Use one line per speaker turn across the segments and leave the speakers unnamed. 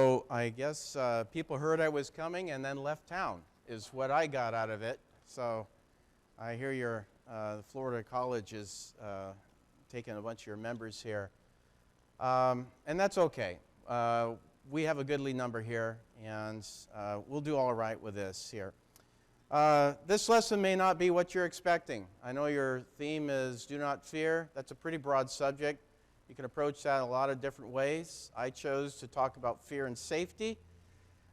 So I guess people heard I was coming and then left town is what I got out of it. So I hear your Florida College is taking a bunch of your members here. And that's okay. We have a goodly number here, and we'll do all right with this here. This lesson may not be what you're expecting. I know your theme is do not fear. That's a pretty broad subject. You can approach that a lot of different ways. I chose to talk about fear and safety.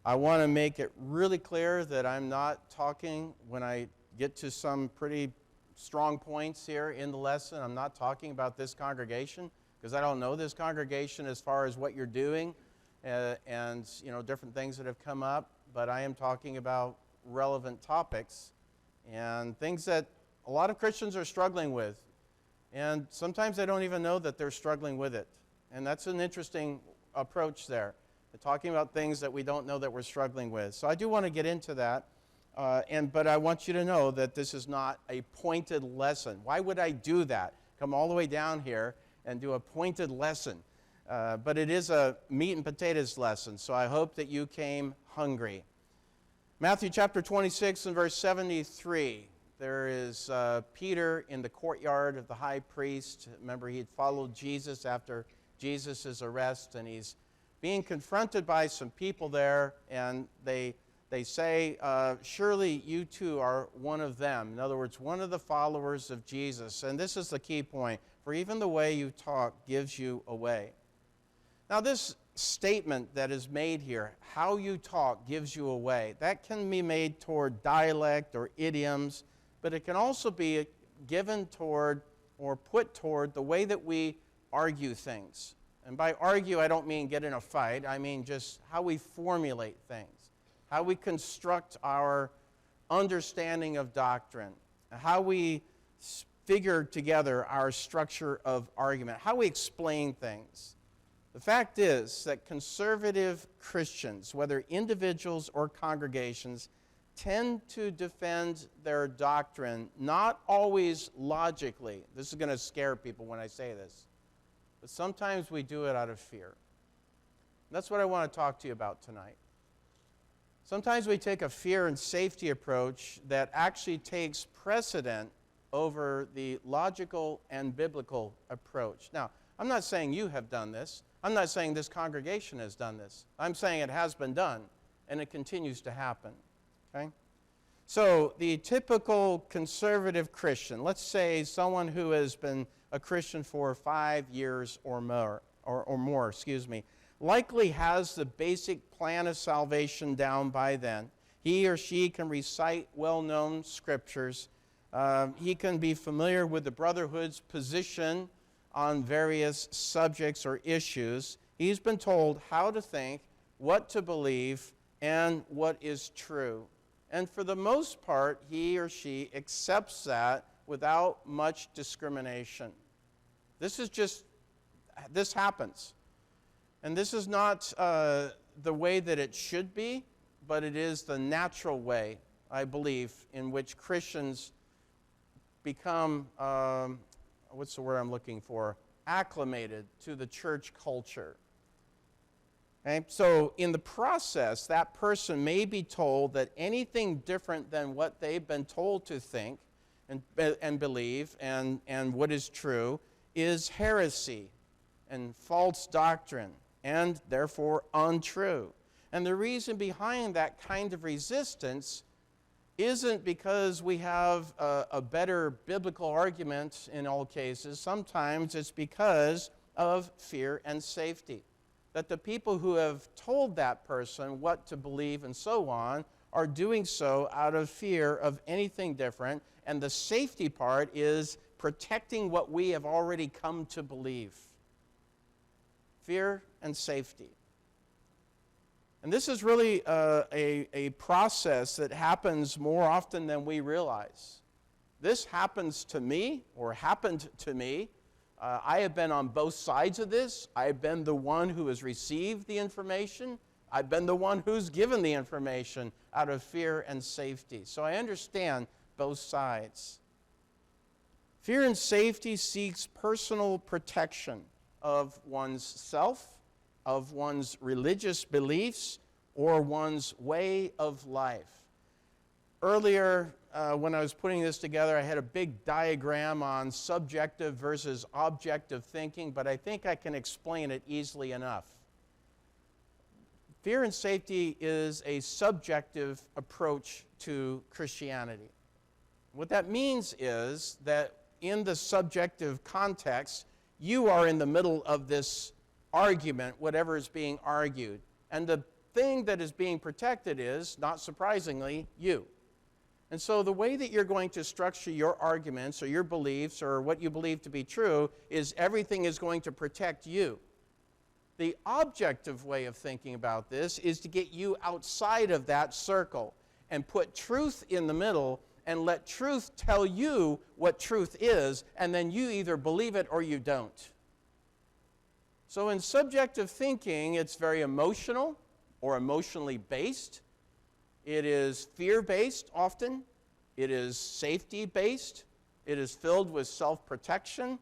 I want to make it really clear that I'm not talking, when I get to some pretty strong points here in the lesson, I'm not talking about this congregation, because I don't know this congregation as far as what you're doing and different things that have come up, but I am talking about relevant topics and things that a lot of Christians are struggling with. And sometimes they don't even know that they're struggling with it. And that's an interesting approach there, talking about things that we don't know that we're struggling with. So I do want to get into that, but I want you to know that this is not a pointed lesson. Why would I do that? Come all the way down here and do a pointed lesson. But it is a meat and potatoes lesson, so I hope that you came hungry. Matthew chapter 26 and verse 73. There is Peter in the courtyard of the high priest. Remember, he had followed Jesus after Jesus' arrest, and he's being confronted by some people there, and they say, surely you too are one of them. In other words, one of the followers of Jesus. And this is the key point, for even the way you talk gives you away. Now this statement that is made here, how you talk gives you away, that can be made toward dialect or idioms, but it can also be given toward or put toward the way that we argue things. And by argue, I don't mean get in a fight. I mean just how we formulate things, how we construct our understanding of doctrine, how we figure together our structure of argument, how we explain things. The fact is that conservative Christians, whether individuals or congregations, tend to defend their doctrine, not always logically. This is going to scare people when I say this. But sometimes we do it out of fear. That's what I want to talk to you about tonight. Sometimes we take a fear and safety approach that actually takes precedent over the logical and biblical approach. Now, I'm not saying you have done this. I'm not saying this congregation has done this. I'm saying it has been done, and it continues to happen. Okay? So the typical conservative Christian, let's say someone who has been a Christian for 5 years or more, likely has the basic plan of salvation down by then. He or she can recite well-known scriptures. He can be familiar with the Brotherhood's position on various subjects or issues. He's been told how to think, what to believe, and what is true. And for the most part, he or she accepts that without much discrimination. This happens. And this is not the way that it should be, but it is the natural way, I believe, in which Christians become, what's the word I'm looking for? Acclimated to the church culture. Okay? So in the process, that person may be told that anything different than what they've been told to think and believe and what is true is heresy and false doctrine and therefore untrue. And the reason behind that kind of resistance isn't because we have a better biblical argument in all cases. Sometimes it's because of fear and safety. That the people who have told that person what to believe and so on are doing so out of fear of anything different. And the safety part is protecting what we have already come to believe. Fear and safety. And this is really a process that happens more often than we realize. This happens to me, or happened to me. I have been on both sides of this. I've been the one who has received the information. I've been the one who's given the information out of fear and safety. So I understand both sides. Fear and safety seeks personal protection of one's self, of one's religious beliefs or one's way of life. Earlier, when I was putting this together, I had a big diagram on subjective versus objective thinking, but I think I can explain it easily enough. Fear and safety is a subjective approach to Christianity. What that means is that in the subjective context, you are in the middle of this argument, whatever is being argued. And the thing that is being protected is, not surprisingly, you. And so the way that you're going to structure your arguments or your beliefs or what you believe to be true is everything is going to protect you. The objective way of thinking about this is to get you outside of that circle and put truth in the middle and let truth tell you what truth is, and then you either believe it or you don't. So in subjective thinking, it's very emotional or emotionally based. It is fear-based often. It is safety-based. It is filled with self-protection.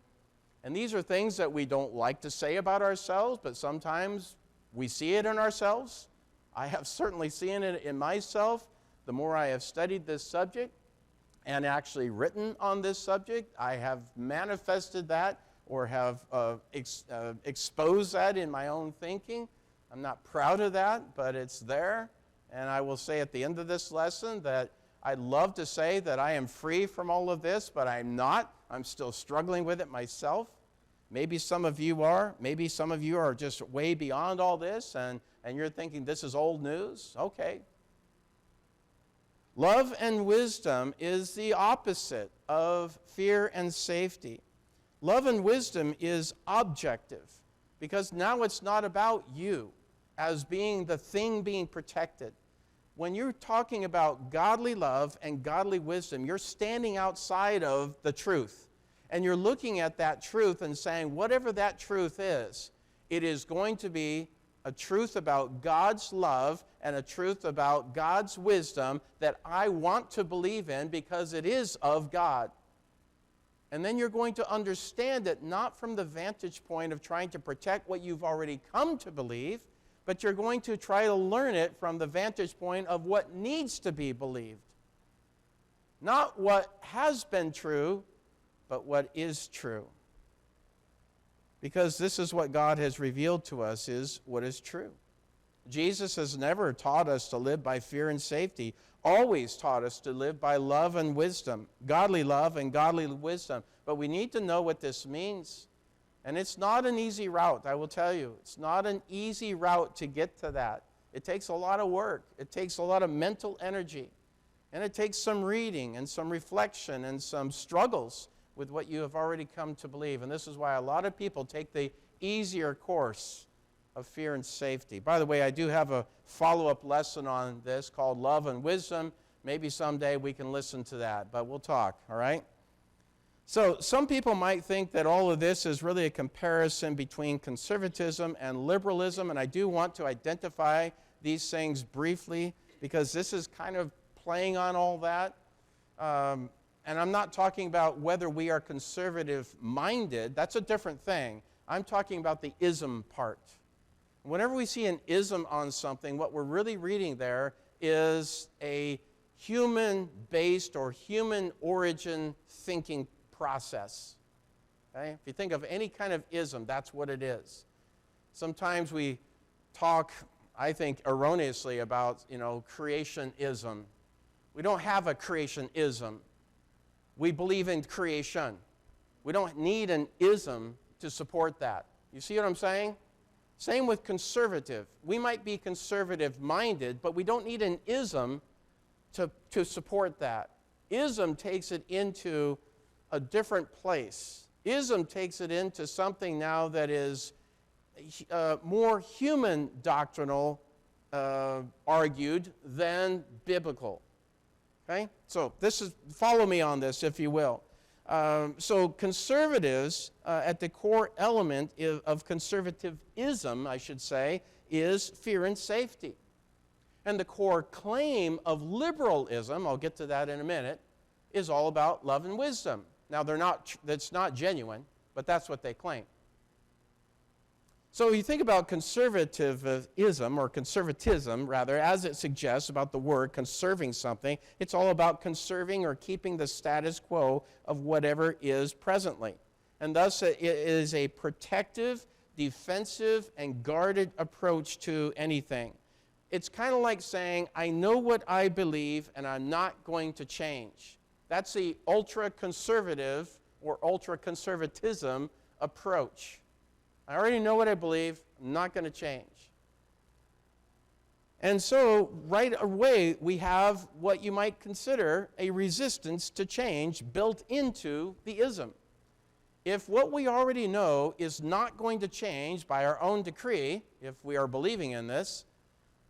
And these are things that we don't like to say about ourselves, but sometimes we see it in ourselves. I have certainly seen it in myself. The more I have studied this subject and actually written on this subject, I have manifested that or have exposed that in my own thinking. I'm not proud of that, but it's there. And I will say at the end of this lesson that I'd love to say that I am free from all of this, but I'm not. I'm still struggling with it myself. Maybe some of you are. Maybe some of you are just way beyond all this, and you're thinking this is old news. Okay. Love and wisdom is the opposite of fear and safety. Love and wisdom is objective, because now it's not about you as being the thing being protected. When you're talking about godly love and godly wisdom, you're standing outside of the truth. And you're looking at that truth and saying, whatever that truth is, it is going to be a truth about God's love and a truth about God's wisdom that I want to believe in because it is of God. And then you're going to understand it not from the vantage point of trying to protect what you've already come to believe, but you're going to try to learn it from the vantage point of what needs to be believed. Not what has been true, but what is true. Because this is what God has revealed to us is what is true. Jesus has never taught us to live by fear and safety, always taught us to live by love and wisdom, godly love and godly wisdom. But we need to know what this means. And it's not an easy route, I will tell you. It's not an easy route to get to that. It takes a lot of work. It takes a lot of mental energy. And it takes some reading and some reflection and some struggles with what you have already come to believe. And this is why a lot of people take the easier course of fear and safety. By the way, I do have a follow-up lesson on this called Love and Wisdom. Maybe someday we can listen to that, but we'll talk, all right? So some people might think that all of this is really a comparison between conservatism and liberalism, and I do want to identify these things briefly because this is kind of playing on all that. And I'm not talking about whether we are conservative-minded. That's a different thing. I'm talking about the ism part. Whenever we see an ism on something, what we're really reading there is a human-based or human origin thinking process. Okay? If you think of any kind of ism, that's what it is. Sometimes we talk, I think, erroneously about, creationism. We don't have a creationism. We believe in creation. We don't need an ism to support that. You see what I'm saying? Same with conservative. We might be conservative-minded, but we don't need an ism to support that. Ism takes it into a different place. Ism takes it into something now that is more human doctrinal argued than biblical. Okay? So follow me on this, if you will. So conservatives, at the core element of conservatism, I should say, is fear and safety. And the core claim of liberalism, I'll get to that in a minute, is all about love and wisdom. Now, that's not genuine, but that's what they claim. So you think about conservatism, or conservatism, rather, as it suggests about the word conserving something. It's all about conserving or keeping the status quo of whatever is presently. And thus it is a protective, defensive, and guarded approach to anything. It's kind of like saying, I know what I believe, and I'm not going to change. That's the ultra-conservative or ultra-conservatism approach. I already know what I believe. I'm not going to change. And so, right away, we have what you might consider a resistance to change built into the ism. If what we already know is not going to change by our own decree, if we are believing in this,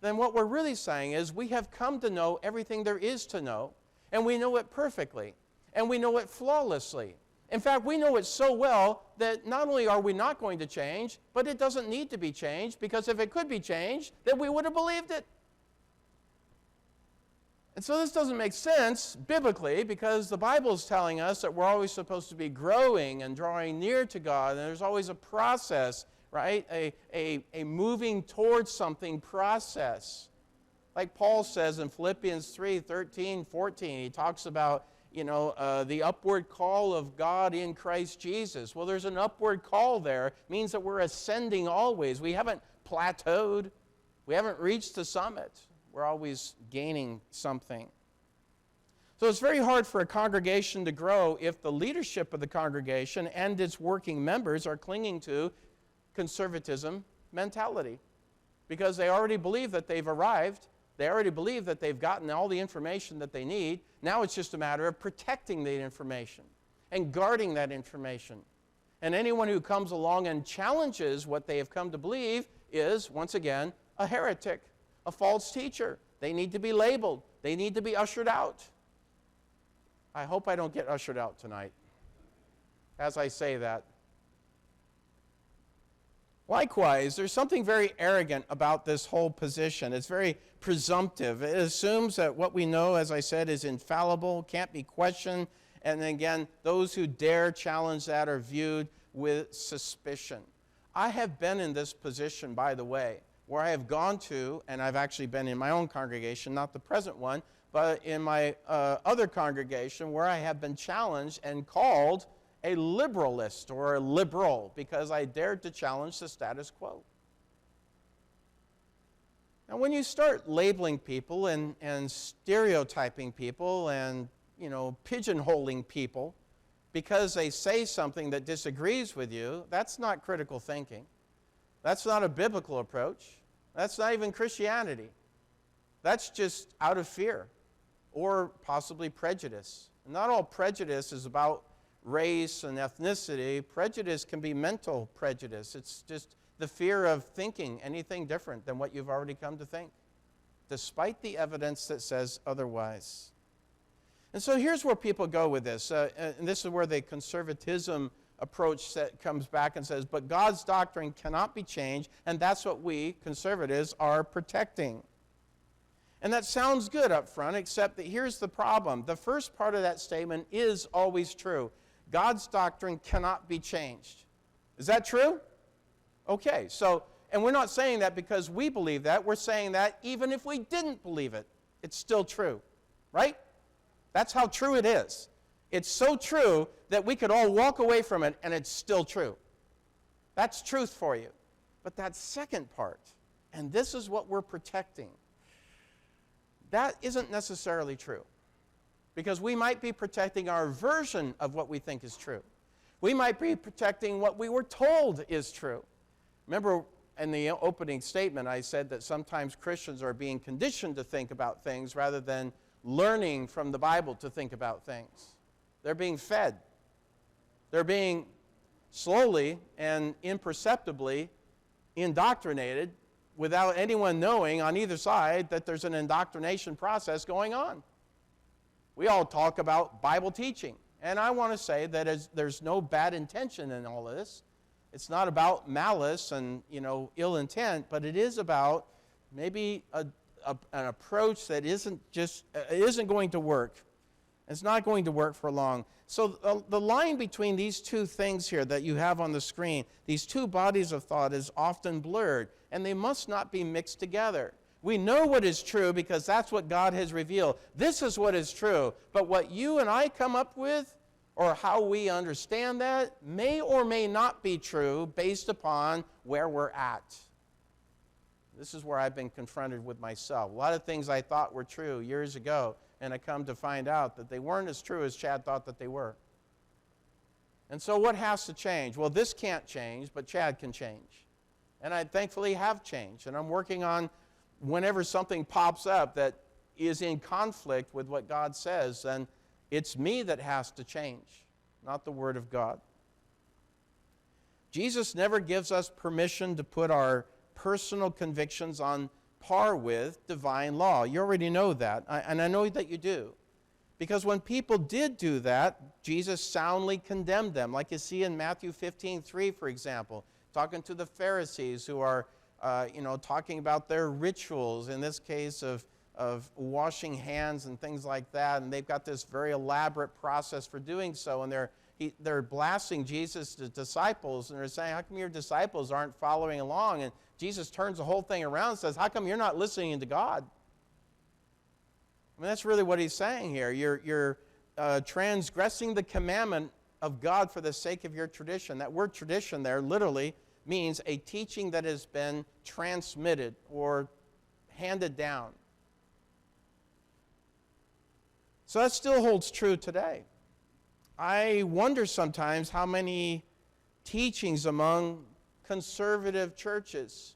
then what we're really saying is we have come to know everything there is to know, and we know it perfectly, and we know it flawlessly. In fact, we know it so well that not only are we not going to change, but it doesn't need to be changed, because if it could be changed, then we would have believed it. And so this doesn't make sense biblically, because the Bible is telling us that we're always supposed to be growing and drawing near to God, and there's always a process, right? A moving towards something process. Like Paul says in Philippians 3:13-14, he talks about the upward call of God in Christ Jesus. Well, there's an upward call there. It means that we're ascending always. We haven't plateaued. We haven't reached the summit. We're always gaining something. So it's very hard for a congregation to grow if the leadership of the congregation and its working members are clinging to conservatism mentality, because they already believe that they've arrived. They already believe that they've gotten all the information that they need. Now it's just a matter of protecting the information and guarding that information. And anyone who comes along and challenges what they have come to believe is, once again, a heretic, a false teacher. They need to be labeled. They need to be ushered out. I hope I don't get ushered out tonight as I say that. Likewise, there's something very arrogant about this whole position. It's very presumptive. It assumes that what we know, as I said, is infallible, can't be questioned. And again, those who dare challenge that are viewed with suspicion. I have been in this position, by the way, where I have gone to, and I've actually been in my own congregation, not the present one, but in my other congregation, where I have been challenged and called a liberalist or a liberal because I dared to challenge the status quo. Now, when you start labeling people and stereotyping people and, pigeonholing people because they say something that disagrees with you, that's not critical thinking. That's not a biblical approach. That's not even Christianity. That's just out of fear or possibly prejudice. And not all prejudice is about race and ethnicity. Prejudice can be mental prejudice. It's just the fear of thinking anything different than what you've already come to think, despite the evidence that says otherwise. And so here's where people go with this. And this is where the conservatism approach comes back and says, but God's doctrine cannot be changed, and that's what we, conservatives, are protecting. And that sounds good up front, except that here's the problem. The first part of that statement is always true. God's doctrine cannot be changed. Is that true? Okay, and we're not saying that because we believe that. We're saying that even if we didn't believe it, it's still true, right? That's how true it is. It's so true that we could all walk away from it and it's still true. That's truth for you. But that second part, and this is what we're protecting, that isn't necessarily true. Because we might be protecting our version of what we think is true. We might be protecting what we were told is true. Remember, in the opening statement, I said that sometimes Christians are being conditioned to think about things rather than learning from the Bible to think about things. They're being fed. They're being slowly and imperceptibly indoctrinated without anyone knowing on either side that there's an indoctrination process going on. We all talk about Bible teaching, and I want to say that there's no bad intention in all of this. It's not about malice and ill intent, but it is about maybe an approach that isn't going to work. It's not going to work for long. So the line between these two things here that you have on the screen, these two bodies of thought, is often blurred, and they must not be mixed together. We know what is true because that's what God has revealed. This is what is true. But what you and I come up with, or how we understand that, may or may not be true based upon where we're at. This is where I've been confronted with myself. A lot of things I thought were true years ago, and I come to find out that they weren't as true as Chad thought that they were. And so what has to change? Well, this can't change, but Chad can change. And I thankfully have changed. And I'm working on, whenever something pops up that is in conflict with what God says, then it's me that has to change, not the Word of God. Jesus never gives us permission to put our personal convictions on par with divine law. You already know that, and I know that you do. Because when people did do that, Jesus soundly condemned them, like you see in Matthew 15:3, for example, talking to the Pharisees who are talking about their rituals, in this case of washing hands and things like that, and they've got this very elaborate process for doing so, and they're blasting Jesus' disciples, and they're saying, how come your disciples aren't following along? And Jesus turns the whole thing around and says, how come you're not listening to God? I mean, that's really what he's saying here. You're transgressing the commandment of God for the sake of your tradition. That word tradition there literally means a teaching that has been transmitted or handed down. So that still holds true today. I wonder sometimes how many teachings among conservative churches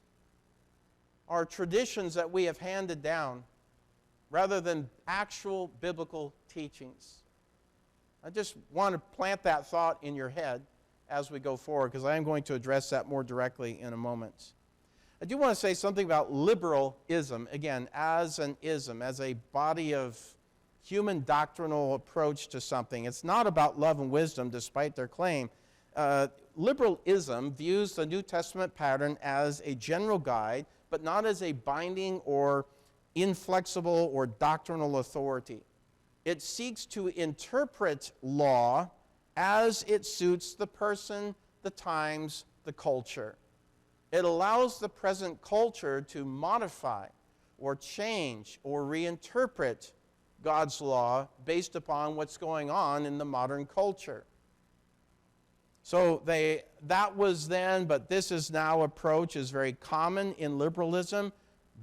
are traditions that we have handed down rather than actual biblical teachings. I just want to plant that thought in your head as we go forward, because I am going to address that more directly in a moment. I do want to say something about liberalism, again, as an ism, as a body of human doctrinal approach to something. It's not about love and wisdom, despite their claim. Liberalism views the New Testament pattern as a general guide, but not as a binding or inflexible or doctrinal authority. It seeks to interpret law as it suits the person, the times, the culture. It allows the present culture to modify or change or reinterpret God's law based upon what's going on in the modern culture. So that was then, but this is now approach is very common in liberalism.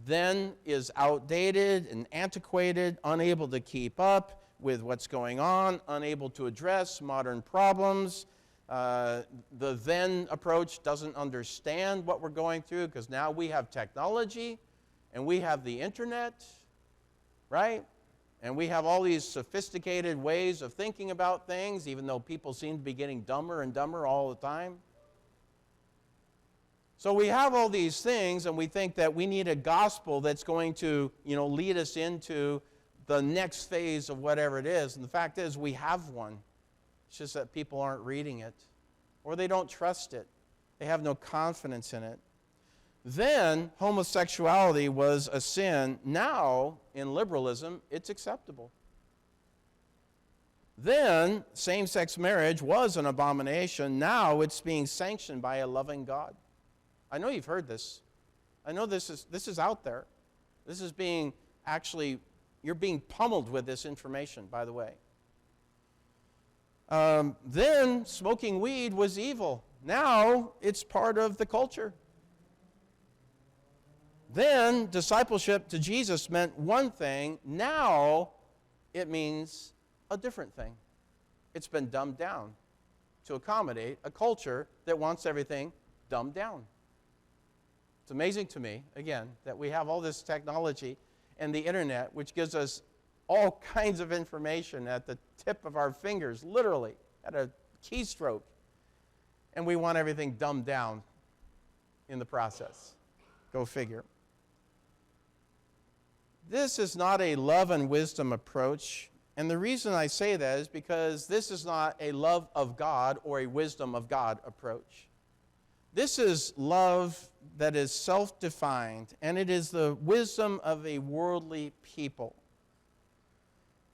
Then is outdated and antiquated, unable to keep up with what's going on, unable to address modern problems. The then approach doesn't understand what we're going through because now we have technology and we have the internet, right? And we have all these sophisticated ways of thinking about things, even though people seem to be getting dumber and dumber all the time. So we have all these things, and we think that we need a gospel that's going to, lead us into the next phase of whatever it is. And the fact is, we have one. It's just that people aren't reading it, or they don't trust it. They have no confidence in it. Then homosexuality was a sin. Now, in liberalism, it's acceptable. Then same-sex marriage was an abomination. Now it's being sanctioned by a loving God. I know you've heard this. I know this is out there. This is being you're being pummeled with this information, by the way. Then smoking weed was evil. Now it's part of the culture. Then discipleship to Jesus meant one thing. Now it means a different thing. It's been dumbed down to accommodate a culture that wants everything dumbed down. It's amazing to me, again, that we have all this technology and the internet, which gives us all kinds of information at the tip of our fingers, literally, at a keystroke. And we want everything dumbed down in the process. Go figure. This is not a love and wisdom approach. And the reason I say that is because this is not a love of God or a wisdom of God approach. This is love that is self-defined, and it is the wisdom of a worldly people.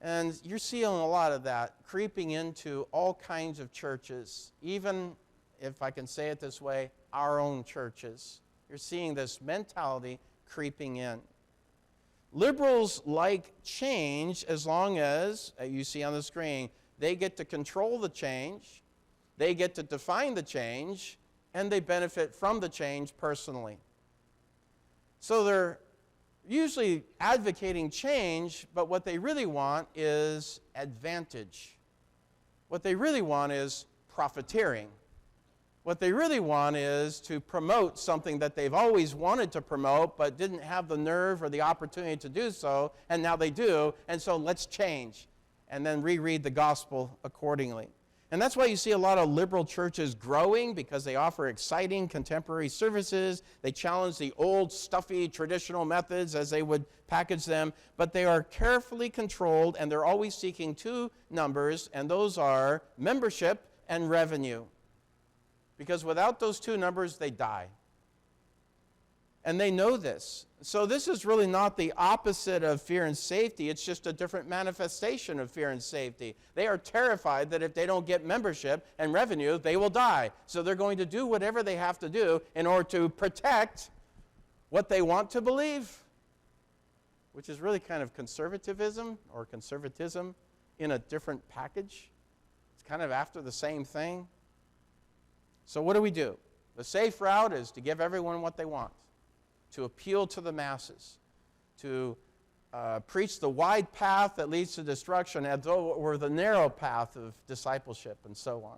And you're seeing a lot of that creeping into all kinds of churches, even, if I can say it this way, our own churches. You're seeing this mentality creeping in. Liberals like change as long as, you see on the screen, they get to control the change, they get to define the change, and they benefit from the change personally. So they're usually advocating change, but what they really want is advantage. What they really want is profiteering. What they really want is to promote something that they've always wanted to promote but didn't have the nerve or the opportunity to do so, and now they do, and so let's change, and then reread the gospel accordingly. And that's why you see a lot of liberal churches growing, because they offer exciting contemporary services. They challenge the old, stuffy, traditional methods as they would package them, but they are carefully controlled, and they're always seeking two numbers, and those are membership and revenue. Because without those two numbers, they die. And they know this. So this is really not the opposite of fear and safety. It's just a different manifestation of fear and safety. They are terrified that if they don't get membership and revenue, they will die. So they're going to do whatever they have to do in order to protect what they want to believe, which is really kind of conservatism or conservatism in a different package. It's kind of after the same thing. So what do? The safe route is to give everyone what they want, to appeal to the masses, to preach the wide path that leads to destruction as though it were the narrow path of discipleship, and so on.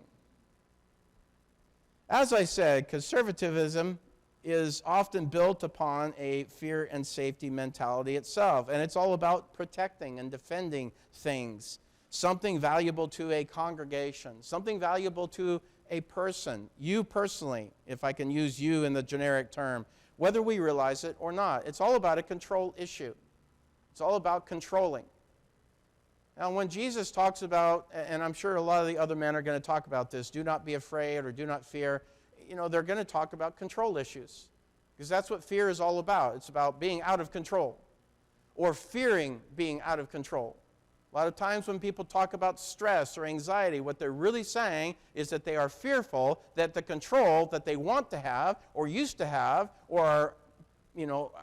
As I said, conservatism is often built upon a fear and safety mentality itself, and it's all about protecting and defending things, something valuable to a congregation, something valuable to a person, you personally, if I can use you in the generic term, whether we realize it or not. It's all about a control issue. It's all about controlling. Now, when Jesus talks about, and I'm sure a lot of the other men are going to talk about this, do not be afraid or do not fear, they're going to talk about control issues, because that's what fear is all about. It's about being out of control or fearing being out of control. A lot of times when people talk about stress or anxiety, what they're really saying is that they are fearful that the control that they want to have or used to have or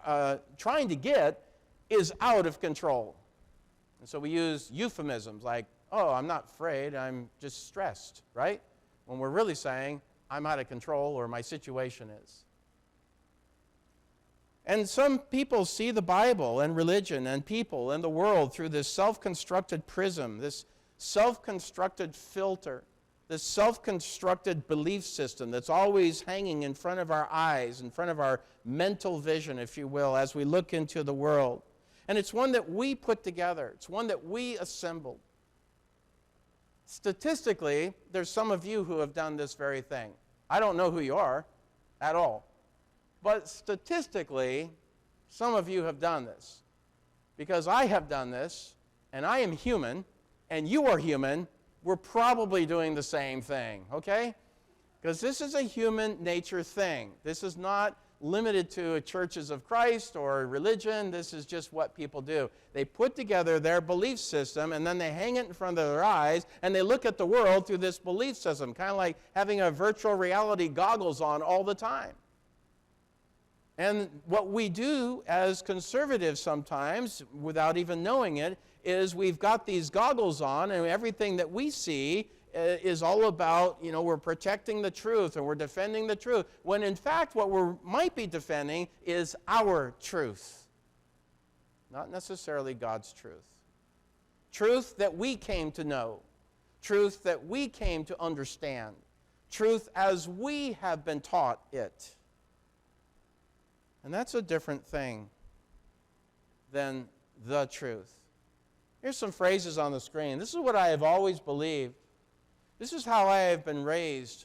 are trying to get is out of control. And so we use euphemisms like, oh, I'm not afraid, I'm just stressed, right? When we're really saying, I'm out of control or my situation is. And some people see the Bible and religion and people and the world through this self-constructed prism, this self-constructed filter, this self-constructed belief system that's always hanging in front of our eyes, in front of our mental vision, if you will, as we look into the world. And it's one that we put together. It's one that we assembled. Statistically, there's some of you who have done this very thing. I don't know who you are at all. But statistically, some of you have done this. Because I have done this, and I am human, and you are human, we're probably doing the same thing, okay? Because this is a human nature thing. This is not limited to churches of Christ or religion. This is just what people do. They put together their belief system, and then they hang it in front of their eyes, and they look at the world through this belief system, kind of like having a virtual reality goggles on all the time. And what we do as conservatives sometimes, without even knowing it, is we've got these goggles on, and everything that we see is all about, we're protecting the truth and we're defending the truth, when in fact what we might be defending is our truth, not necessarily God's truth. Truth that we came to know, truth that we came to understand, truth as we have been taught it. And that's a different thing than the truth. Here's some phrases on the screen. This is what I have always believed. This is how I have been raised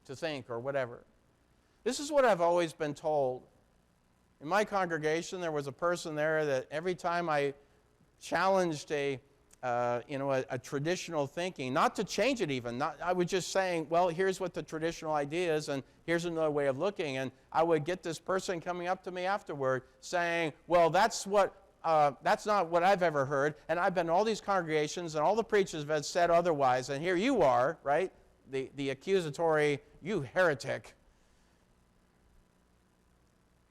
to think, or whatever. This is what I've always been told. In my congregation, there was a person there that every time I challenged a traditional thinking, not to change it even, I was just saying, well, here's what the traditional idea is, and here's another way of looking, and I would get this person coming up to me afterward saying, well, that's what that's not what I've ever heard, and I've been to all these congregations, and all the preachers have said otherwise, and here you are, right? The accusatory, you heretic.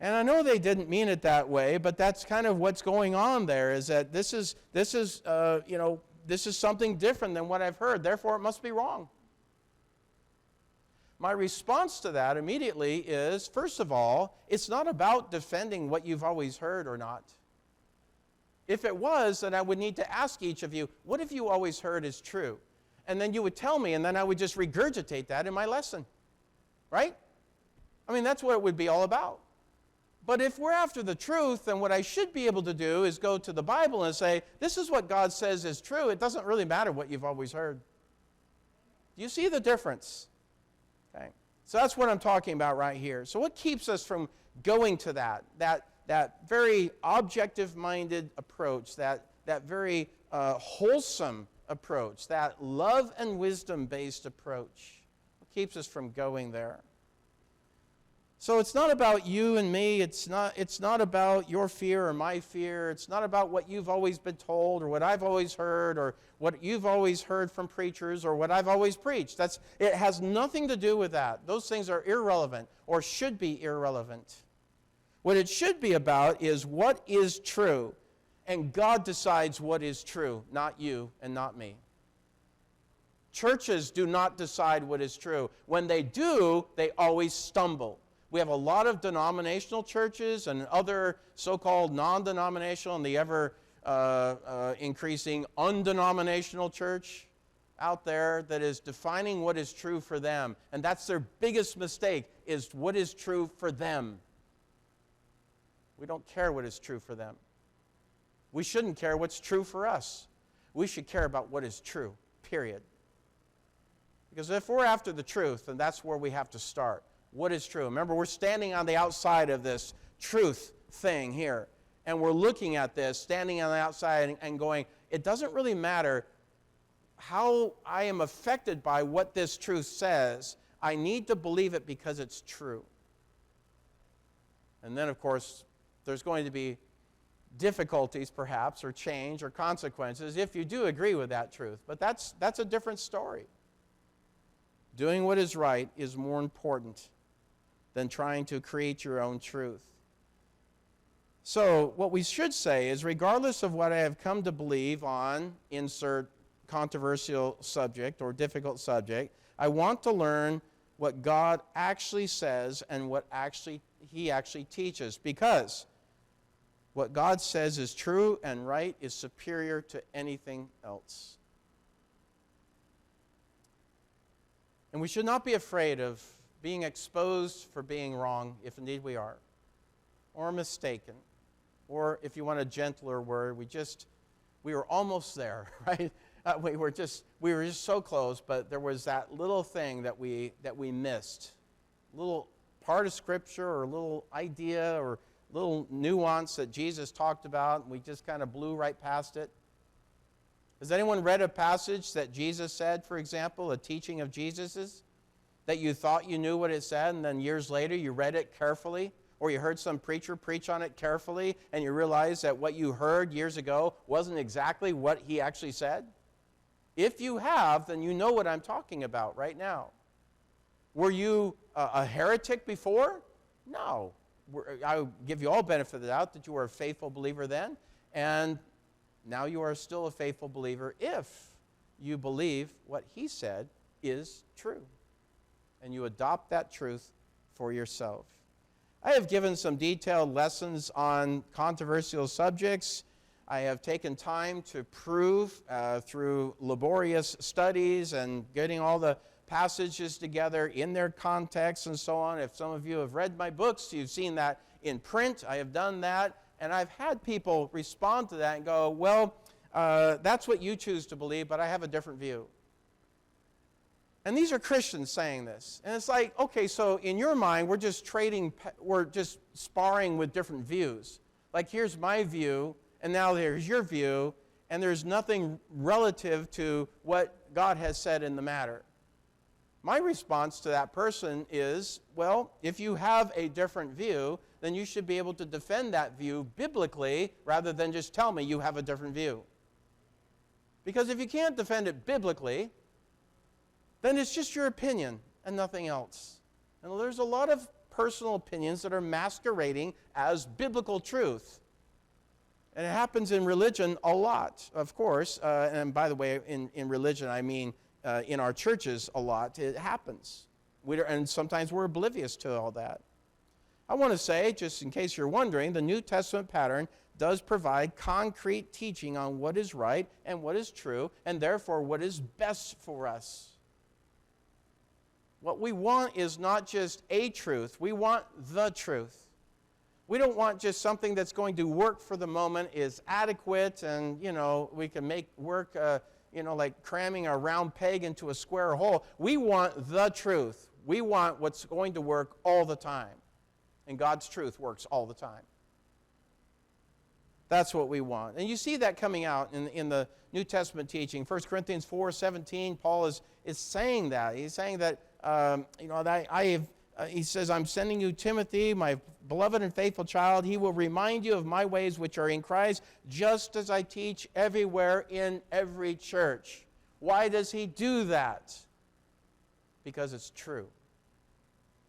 And I know they didn't mean it that way, but that's kind of what's going on there, is that this is something different than what I've heard, therefore it must be wrong. My response to that immediately is, first of all, it's not about defending what you've always heard or not. If it was, then I would need to ask each of you, what have you always heard is true? And then you would tell me, and then I would just regurgitate that in my lesson. Right? I mean, that's what it would be all about. But if we're after the truth, then what I should be able to do is go to the Bible and say, this is what God says is true. It doesn't really matter what you've always heard. Do you see the difference? Okay. So that's what I'm talking about right here. So what keeps us from going to that very objective-minded approach, that very wholesome approach, that love and wisdom-based approach? What keeps us from going there? So it's not about you and me. It's not about your fear or my fear. It's not about what you've always been told or what I've always heard or what you've always heard from preachers or what I've always preached. It has nothing to do with that. Those things are irrelevant or should be irrelevant. What it should be about is what is true. And God decides what is true, not you and not me. Churches do not decide what is true. When they do, they always stumble. We have a lot of denominational churches and other so-called non-denominational and the ever increasing undenominational church out there that is defining what is true for them. And that's their biggest mistake, is what is true for them. We don't care what is true for them. We shouldn't care what's true for us. We should care about what is true, period. Because if we're after the truth, then that's where we have to start. What is true? Remember, we're standing on the outside of this truth thing here. And we're looking at this, standing on the outside and going, it doesn't really matter how I am affected by what this truth says. I need to believe it because it's true. And then, of course, there's going to be difficulties, perhaps, or change or consequences if you do agree with that truth. But that's a different story. Doing what is right is more important than trying to create your own truth. So what we should say is, regardless of what I have come to believe on, insert controversial subject or difficult subject, I want to learn what God actually says and what He actually teaches, because what God says is true and right is superior to anything else. And we should not be afraid of being exposed for being wrong, if indeed we are, or mistaken, or if you want a gentler word, we were almost there, right? We were just so close, but there was that little thing that we missed, little part of Scripture or a little idea or little nuance that Jesus talked about, and we just kind of blew right past it. Has anyone read a passage that Jesus said, for example, a teaching of Jesus's, that you thought you knew what it said, and then years later you read it carefully, or you heard some preacher preach on it carefully, and you realized that what you heard years ago wasn't exactly what he actually said? If you have, then you know what I'm talking about right now. Were you a heretic before? No. I'll give you all benefit of the doubt that you were a faithful believer then, and now you are still a faithful believer if you believe what he said is true, and you adopt that truth for yourself. I have given some detailed lessons on controversial subjects. I have taken time to prove through laborious studies and getting all the passages together in their context and so on. If some of you have read my books, you've seen that in print. I have done that, and I've had people respond to that and go, well, that's what you choose to believe, but I have a different view. And these are Christians saying this. And it's like, okay, so in your mind, we're just sparring with different views. Like, here's my view, and now there's your view, and there's nothing relative to what God has said in the matter. My response to that person is, well, if you have a different view, then you should be able to defend that view biblically rather than just tell me you have a different view. Because if you can't defend it biblically, then it's just your opinion and nothing else. And there's a lot of personal opinions that are masquerading as biblical truth. And it happens in religion a lot, of course. And by the way, in religion, I mean in our churches a lot. It happens. And sometimes we're oblivious to all that. I want to say, just in case you're wondering, the New Testament pattern does provide concrete teaching on what is right and what is true, and therefore what is best for us. What we want is not just a truth. We want the truth. We don't want just something that's going to work for the moment, is adequate, and, we can make work, like cramming a round peg into a square hole. We want the truth. We want what's going to work all the time. And God's truth works all the time. That's what we want. And you see that coming out in the New Testament teaching. 1 Corinthians 4:17, Paul is saying that. He's saying that, he says, I'm sending you Timothy, my beloved and faithful child. He will remind you of my ways which are in Christ, just as I teach everywhere in every church. Why does he do that? Because it's true.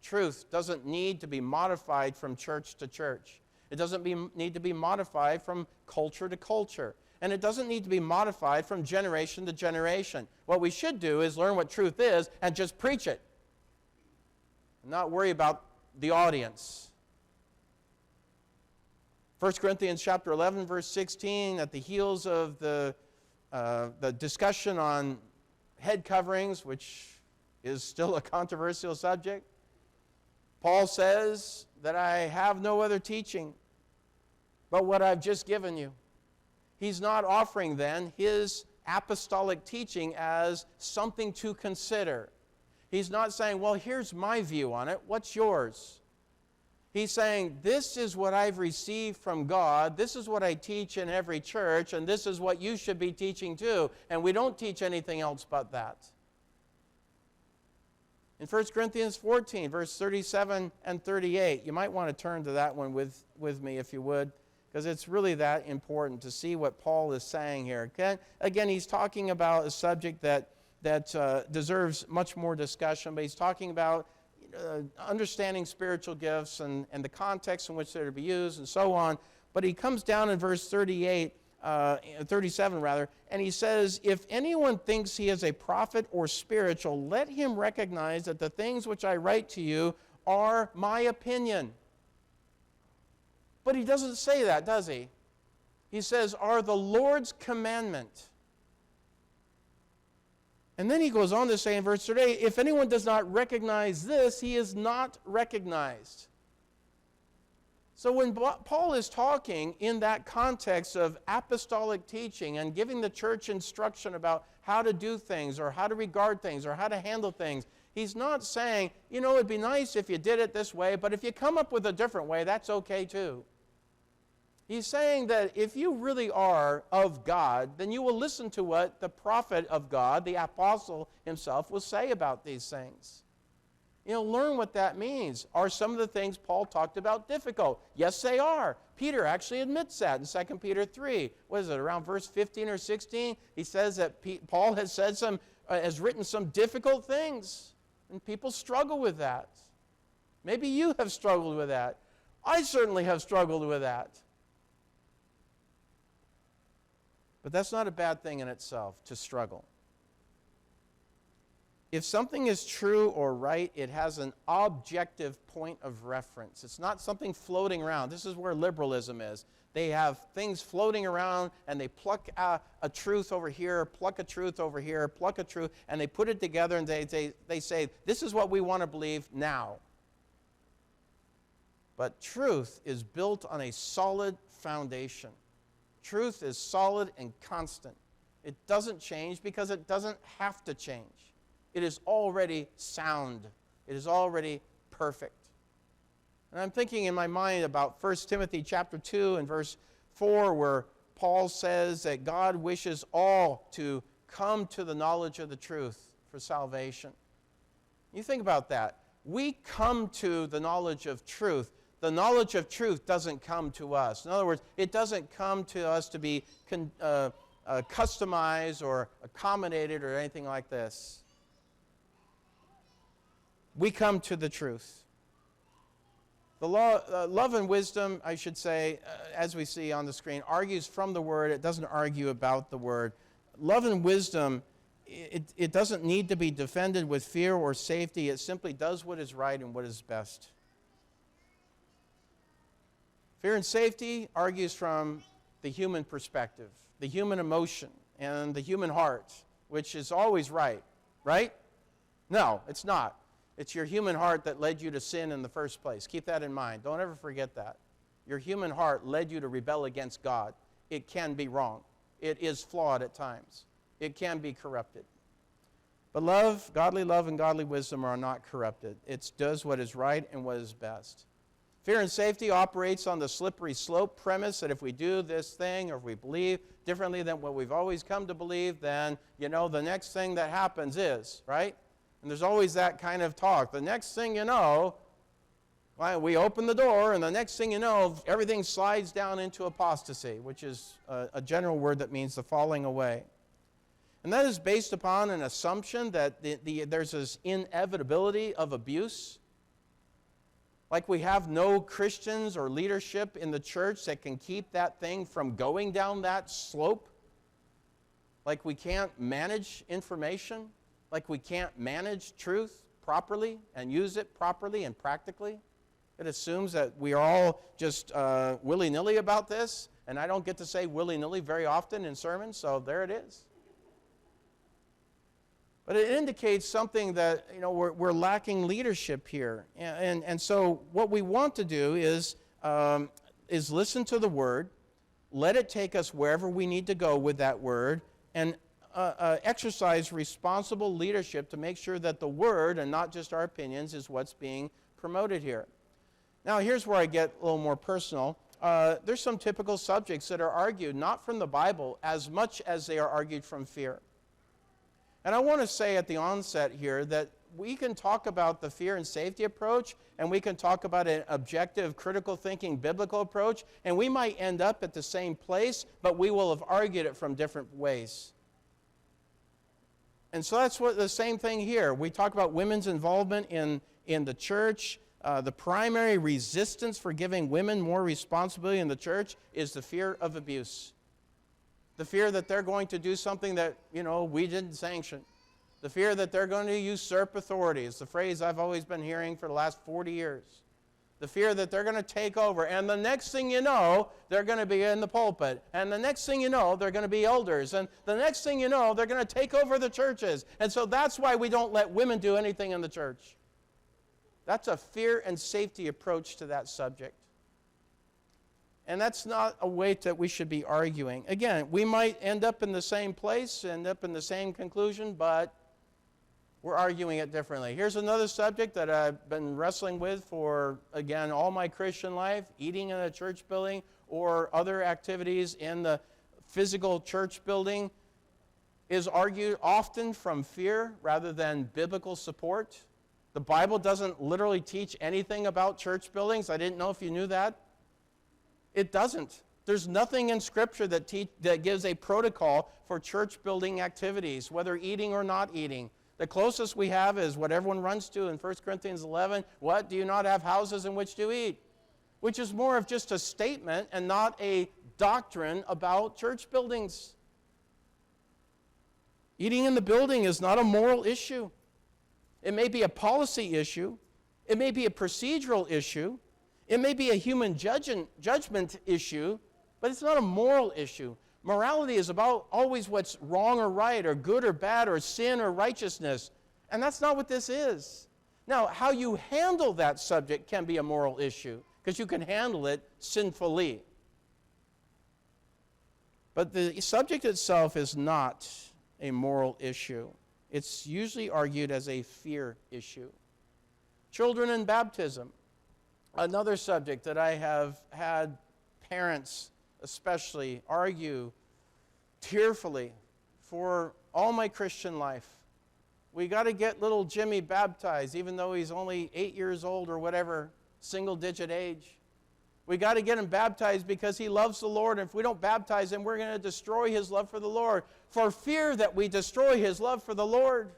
Truth doesn't need to be modified from church to church. It doesn't need to be modified from culture to culture. And it doesn't need to be modified from generation to generation. What we should do is learn what truth is and just preach it. And not worry about the audience. 1 Corinthians chapter 11, verse 16, at the heels of the discussion on head coverings, which is still a controversial subject, Paul says that I have no other teaching but what I've just given you. He's not offering then his apostolic teaching as something to consider. He's not saying, well, here's my view on it. What's yours? He's saying, this is what I've received from God. This is what I teach in every church, and this is what you should be teaching too. And we don't teach anything else but that. In 1 Corinthians 14, verse 37 and 38, you might want to turn to that one with me if you would, because it's really that important to see what Paul is saying here. Again, he's talking about a subject that deserves much more discussion, but he's talking about understanding spiritual gifts and the context in which they're to be used and so on. But he comes down in verse 37 and he says, if anyone thinks he is a prophet or spiritual, let him recognize that the things which I write to you are my opinion. But he doesn't say that, does he? He says, are the Lord's commandment. And then he goes on to say in verse 38, if anyone does not recognize this, he is not recognized. So when Paul is talking in that context of apostolic teaching and giving the church instruction about how to do things or how to regard things or how to handle things, he's not saying, it'd be nice if you did it this way, but if you come up with a different way, that's okay too. He's saying that if you really are of God, then you will listen to what the prophet of God, the apostle himself, will say about these things. Learn what that means. Are some of the things Paul talked about difficult? Yes, they are. Peter actually admits that in 2 Peter 3. What is it, around verse 15 or 16? He says that Paul has has written some difficult things, and people struggle with that. Maybe you have struggled with that. I certainly have struggled with that. But that's not a bad thing in itself, to struggle. If something is true or right, it has an objective point of reference. It's not something floating around. This is where liberalism is. They have things floating around, and they pluck a truth over here, pluck a truth over here, pluck a truth, and they put it together, and they say, this is what we want to believe now. But truth is built on a solid foundation. Truth is solid and constant. It doesn't change because it doesn't have to change. It is already sound. It is already perfect. And I'm thinking in my mind about 1 Timothy chapter 2 and verse 4, where Paul says that God wishes all to come to the knowledge of the truth for salvation. You think about that. We come to the knowledge of truth the knowledge of truth doesn't come to us. In other words, it doesn't come to us to be customized or accommodated or anything like this. We come to the truth. The love and wisdom, I should say, as we see on the screen, argues from the Word. It doesn't argue about the Word. Love and wisdom, it doesn't need to be defended with fear or safety. It simply does what is right and what is best. Fear and safety argues from the human perspective, the human emotion, and the human heart, which is always right. Right? No, it's not. It's your human heart that led you to sin in the first place. Keep that in mind. Don't ever forget that. Your human heart led you to rebel against God. It can be wrong. It is flawed at times. It can be corrupted. But love, and godly wisdom are not corrupted. It does what is right and what is best. Fear and safety operates on the slippery slope premise that if we do this thing or if we believe differently than what we've always come to believe, then, the next thing that happens is, right? And there's always that kind of talk. The next thing you know, we open the door, and the next thing you know, everything slides down into apostasy, which is a general word that means the falling away. And that is based upon an assumption that there's this inevitability of abuse. Like we have no Christians or leadership in the church that can keep that thing from going down that slope. Like we can't manage information. Like we can't manage truth properly and use it properly and practically. It assumes that we are all just willy-nilly about this, and I don't get to say willy-nilly very often in sermons, so there it is. But it indicates something that, we're lacking leadership here. And so what we want to do is listen to the Word, let it take us wherever we need to go with that Word, and exercise responsible leadership to make sure that the Word, and not just our opinions, is what's being promoted here. Now, here's where I get a little more personal. There's some typical subjects that are argued not from the Bible as much as they are argued from fear. And I want to say at the onset here that we can talk about the fear and safety approach, and we can talk about an objective, critical thinking, biblical approach, and we might end up at the same place, but we will have argued it from different ways. And so that's the same thing here. We talk about women's involvement in the church. The primary resistance for giving women more responsibility in the church is the fear of abuse. The fear that they're going to do something that, we didn't sanction. The fear that they're going to usurp authority is the phrase I've always been hearing for the last 40 years. The fear that they're going to take over, and the next thing you know, they're going to be in the pulpit. And the next thing you know, they're going to be elders. And the next thing you know, they're going to take over the churches. And so that's why we don't let women do anything in the church. That's a fear and safety approach to that subject. And that's not a way that we should be arguing. Again, we might end up in the same place, end up in the same conclusion, but we're arguing it differently. Here's another subject that I've been wrestling with for, again, all my Christian life, eating in a church building or other activities in the physical church building, is argued often from fear rather than biblical support. The Bible doesn't literally teach anything about church buildings. I didn't know if you knew that. It doesn't. There's nothing in Scripture that gives a protocol for church building activities, whether eating or not eating. The closest we have is what everyone runs to in 1 Corinthians 11. What? Do you not have houses in which to eat? Which is more of just a statement and not a doctrine about church buildings. Eating in the building is not a moral issue. It may be a policy issue. It may be a procedural issue. It may be a human judgment issue, but it's not a moral issue. Morality is about always what's wrong or right or good or bad or sin or righteousness. And that's not what this is. Now, how you handle that subject can be a moral issue because you can handle it sinfully. But the subject itself is not a moral issue. It's usually argued as a fear issue. Children and baptism. Another subject that I have had parents especially argue tearfully for all my Christian life. We got to get little Jimmy baptized, even though he's only 8 years old or whatever. single-digit age. We got to get him baptized because he loves the Lord. And if we don't baptize him, we're going to destroy his love for the Lord, for fear that we destroy his love for the Lord.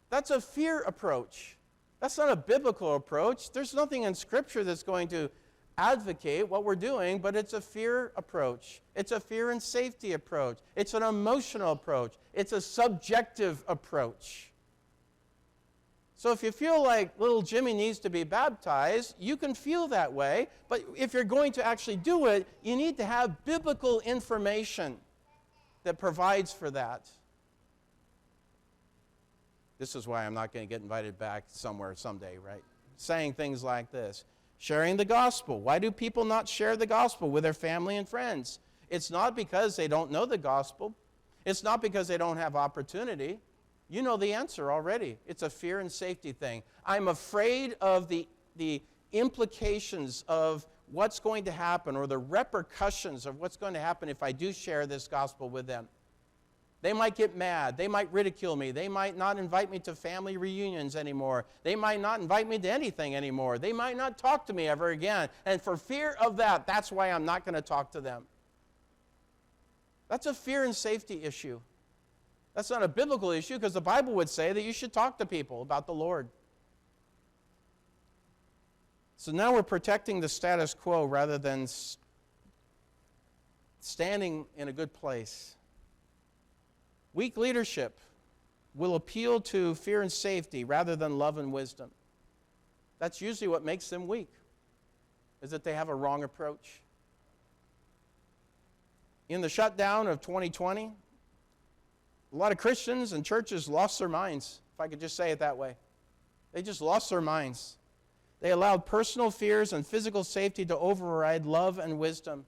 That's a fear approach. That's not a biblical approach. There's nothing in Scripture that's going to advocate what we're doing, but it's a fear approach. It's a fear and safety approach. It's an emotional approach. It's a subjective approach. So if you feel like little Jimmy needs to be baptized, you can feel that way, but if you're going to actually do it, you need to have biblical information that provides for that. This is why I'm not going to get invited back somewhere someday, right? Saying things like this. Sharing the gospel. Why do people not share the gospel with their family and friends? It's not because they don't know the gospel. It's not because they don't have opportunity. You know the answer already. It's a fear and safety thing. I'm afraid of the implications of what's going to happen or the repercussions of what's going to happen if I do share this gospel with them. They might get mad. They might ridicule me. They might not invite me to family reunions anymore. They might not invite me to anything anymore. They might not talk to me ever again. And for fear of that, that's why I'm not going to talk to them. That's a fear and safety issue. That's not a biblical issue because the Bible would say that you should talk to people about the Lord. So now we're protecting the status quo rather than standing in a good place. Weak leadership will appeal to fear and safety rather than love and wisdom. That's usually what makes them weak, is that they have a wrong approach. In the shutdown of 2020, a lot of Christians and churches lost their minds, if I could just say it that way. They just lost their minds. They allowed personal fears and physical safety to override love and wisdom.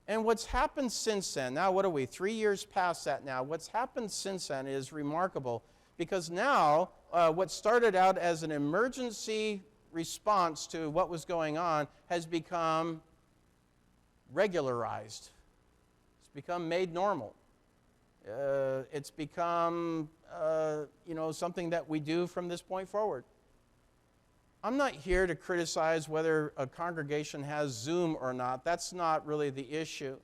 And what's happened since then, now what are we, 3 years past that now, what's happened since then is remarkable because now what started out as an emergency response to what was going on has become regularized. It's become made normal. It's become, something that we do from this point forward. I'm not here to criticize whether a congregation has Zoom or not. That's not really the issue.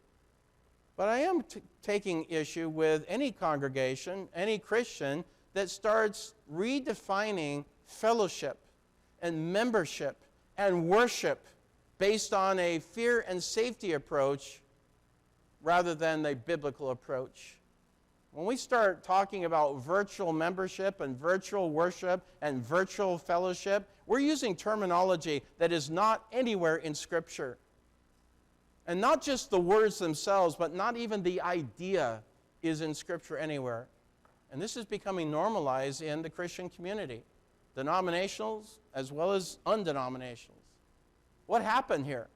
But I am taking issue with any congregation, any Christian, that starts redefining fellowship and membership and worship based on a fear and safety approach rather than a biblical approach. When we start talking about virtual membership and virtual worship and virtual fellowship, we're using terminology that is not anywhere in Scripture. And not just the words themselves, but not even the idea is in Scripture anywhere. And this is becoming normalized in the Christian community, denominationals as well as undenominationals. What happened here?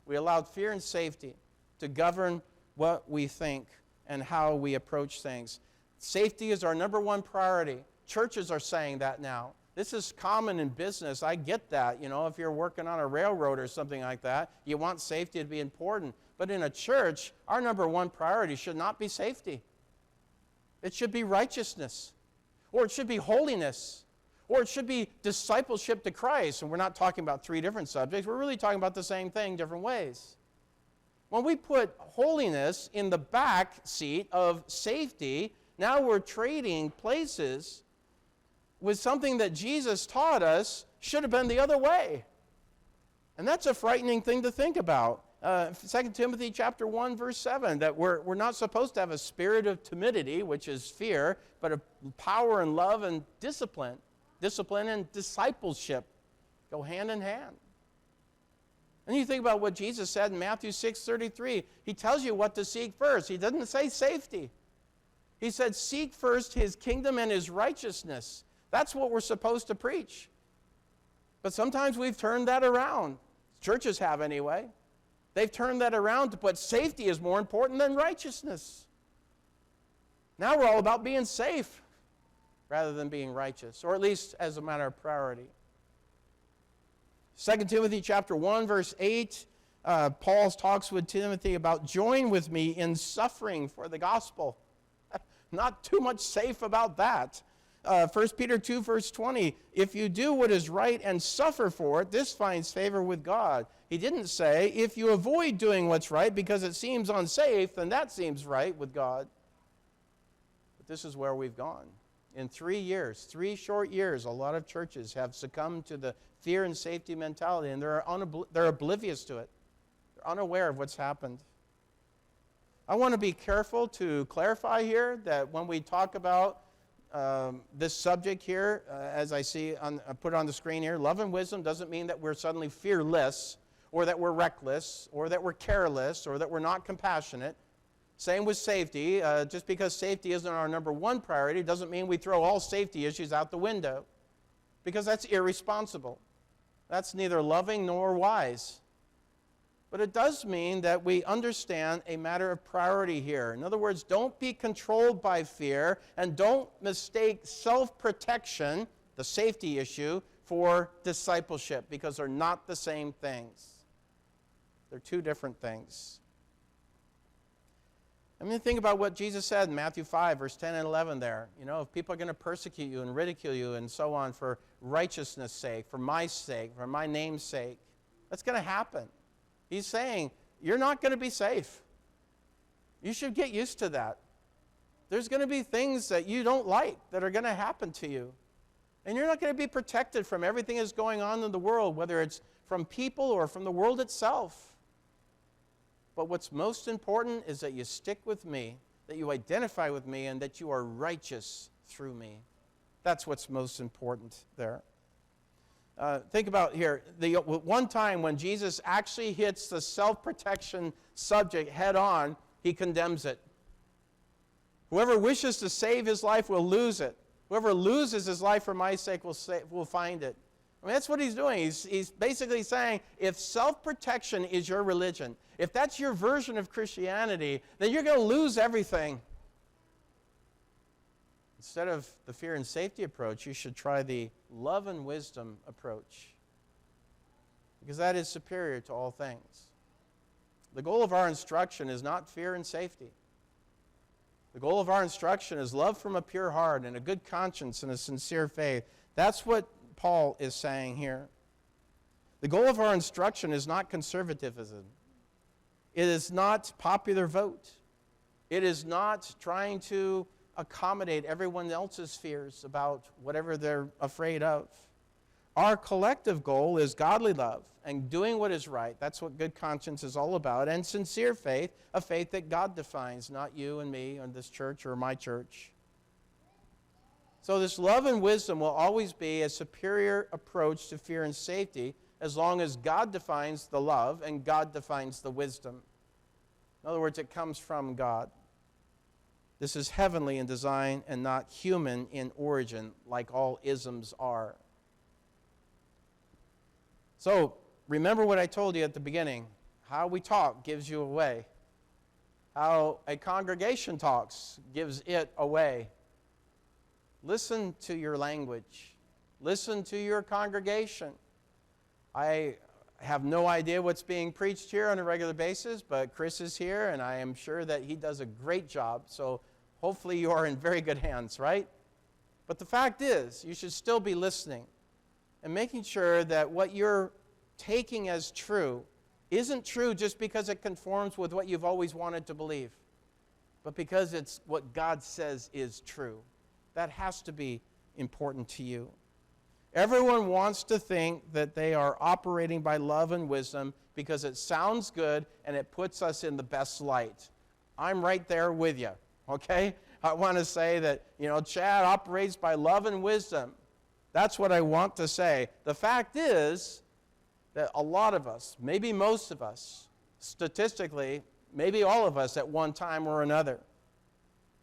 We allowed fear and safety to govern what we think and how we approach things. Safety is our number one priority. Churches are saying that now. This is common in business. I get that. If you're working on a railroad or something like that, you want safety to be important. But in a church, our number one priority should not be safety. It should be righteousness, or it should be holiness, or it should be discipleship to Christ. And we're not talking about three different subjects. We're really talking about the same thing, different ways. When we put holiness in the back seat of safety, now we're trading places with something that Jesus taught us should have been the other way. And that's a frightening thing to think about. 2 Timothy chapter 1, verse 7, that we're not supposed to have a spirit of timidity, which is fear, but a power and love and discipline. Discipline and discipleship go hand in hand. And you think about what Jesus said in Matthew 6:33. He tells you what to seek first. He doesn't say safety. He said, seek first his kingdom and his righteousness. That's what we're supposed to preach. But sometimes we've turned that around. Churches have anyway. They've turned that around to put safety is more important than righteousness. Now we're all about being safe rather than being righteous, or at least as a matter of priority. 2 Timothy chapter 1, verse 8, Paul talks with Timothy about join with me in suffering for the gospel. Not too much safe about that. 1 Peter 2, verse 20, if you do what is right and suffer for it, this finds favor with God. He didn't say, if you avoid doing what's right because it seems unsafe, then that seems right with God. But this is where we've gone. In 3 years, 3 short years, a lot of churches have succumbed to the fear and safety mentality, and they're oblivious to it. They're unaware of what's happened. I want to be careful to clarify here that when we talk about this subject here, as I see put on the screen here, love and wisdom doesn't mean that we're suddenly fearless, or that we're reckless, or that we're careless, or that we're not compassionate. Same with safety. Just because safety isn't our number one priority doesn't mean we throw all safety issues out the window, because that's irresponsible. That's neither loving nor wise. But it does mean that we understand a matter of priority here. In other words, don't be controlled by fear, and don't mistake self-protection, the safety issue, for discipleship, because they're not the same things. They're two different things. I mean, think about what Jesus said in Matthew 5, verse 10 and 11 there. You know, if people are going to persecute you and ridicule you and so on for righteousness' sake, for my name's sake, that's going to happen. He's saying, you're not going to be safe. You should get used to that. There's going to be things that you don't like that are going to happen to you. And you're not going to be protected from everything that's going on in the world, whether it's from people or from the world itself. But what's most important is that you stick with me, that you identify with me, and that you are righteous through me. That's what's most important there. Think about here, the one time when Jesus actually hits the self-protection subject head on, he condemns it. Whoever wishes to save his life will lose it. Whoever loses his life for my sake will find it. I mean, that's what he's doing. He's basically saying, if self-protection is your religion, if that's your version of Christianity, then you're going to lose everything. Instead of the fear and safety approach, you should try the love and wisdom approach, because that is superior to all things. The goal of our instruction is not fear and safety. The goal of our instruction is love from a pure heart and a good conscience and a sincere faith. That's what Paul is saying here. The goal of our instruction is not conservatism. It is not popular vote. It is not trying to accommodate everyone else's fears about whatever they're afraid of. Our collective goal is godly love and doing what is right. That's what good conscience is all about. And sincere faith, a faith that God defines, not you and me or this church or my church. So this love and wisdom will always be a superior approach to fear and safety, as long as God defines the love and God defines the wisdom. In other words, it comes from God. This is heavenly in design and not human in origin, like all isms are. So, remember what I told you at the beginning. How we talk gives you away. How a congregation talks gives it away. Listen to your language. Listen to your congregation. I have no idea what's being preached here on a regular basis, but Chris is here, and I am sure that he does a great job. So hopefully you are in very good hands, right? But the fact is, you should still be listening and making sure that what you're taking as true isn't true just because it conforms with what you've always wanted to believe, but because it's what God says is true. That has to be important to you. Everyone wants to think that they are operating by love and wisdom because it sounds good and it puts us in the best light. I'm right there with you, okay? I want to say that, Chad operates by love and wisdom. That's what I want to say. The fact is that a lot of us, maybe most of us, statistically, maybe all of us at one time or another,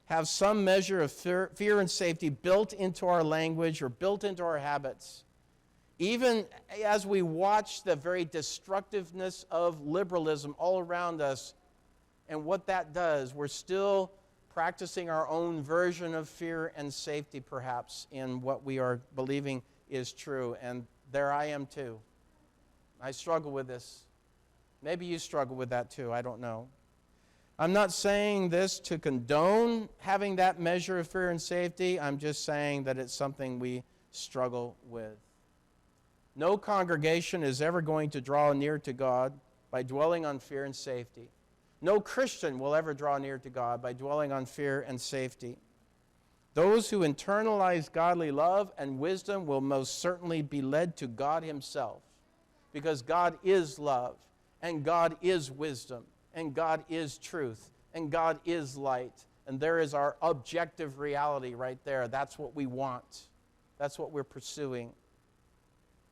have some measure of fear and safety built into our language or built into our habits. Even as we watch the very destructiveness of liberalism all around us and what that does, we're still practicing our own version of fear and safety, perhaps, in what we are believing is true. And there I am too. I struggle with this. Maybe you struggle with that too, I don't know. I'm not saying this to condone having that measure of fear and safety. I'm just saying that it's something we struggle with. No congregation is ever going to draw near to God by dwelling on fear and safety. No Christian will ever draw near to God by dwelling on fear and safety. Those who internalize godly love and wisdom will most certainly be led to God himself, because God is love, and God is wisdom, and God is truth, and God is light. And there is our objective reality right there. That's what we want. That's what we're pursuing.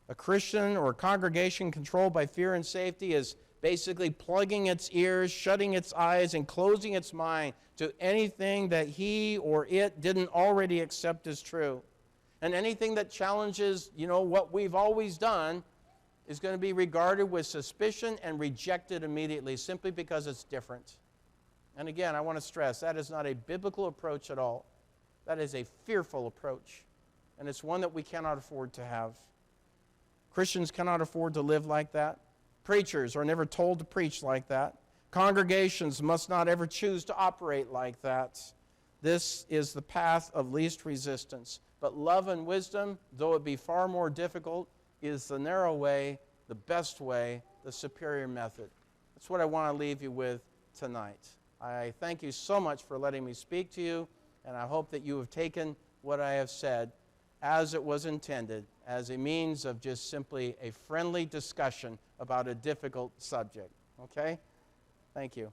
A Christian or a congregation controlled by fear and safety is basically plugging its ears, shutting its eyes, and closing its mind to anything that he or it didn't already accept as true. And anything that challenges, what we've always done is going to be regarded with suspicion and rejected immediately simply because it's different. And again, I want to stress, that is not a biblical approach at all. That is a fearful approach. And it's one that we cannot afford to have. Christians cannot afford to live like that. Preachers are never told to preach like that. Congregations must not ever choose to operate like that. This is the path of least resistance. But love and wisdom, though it be far more difficult, is the narrow way, the best way, the superior method. That's what I want to leave you with tonight. I thank you so much for letting me speak to you, and I hope that you have taken what I have said as it was intended, as a means of just simply a friendly discussion about a difficult subject. Okay? Thank you.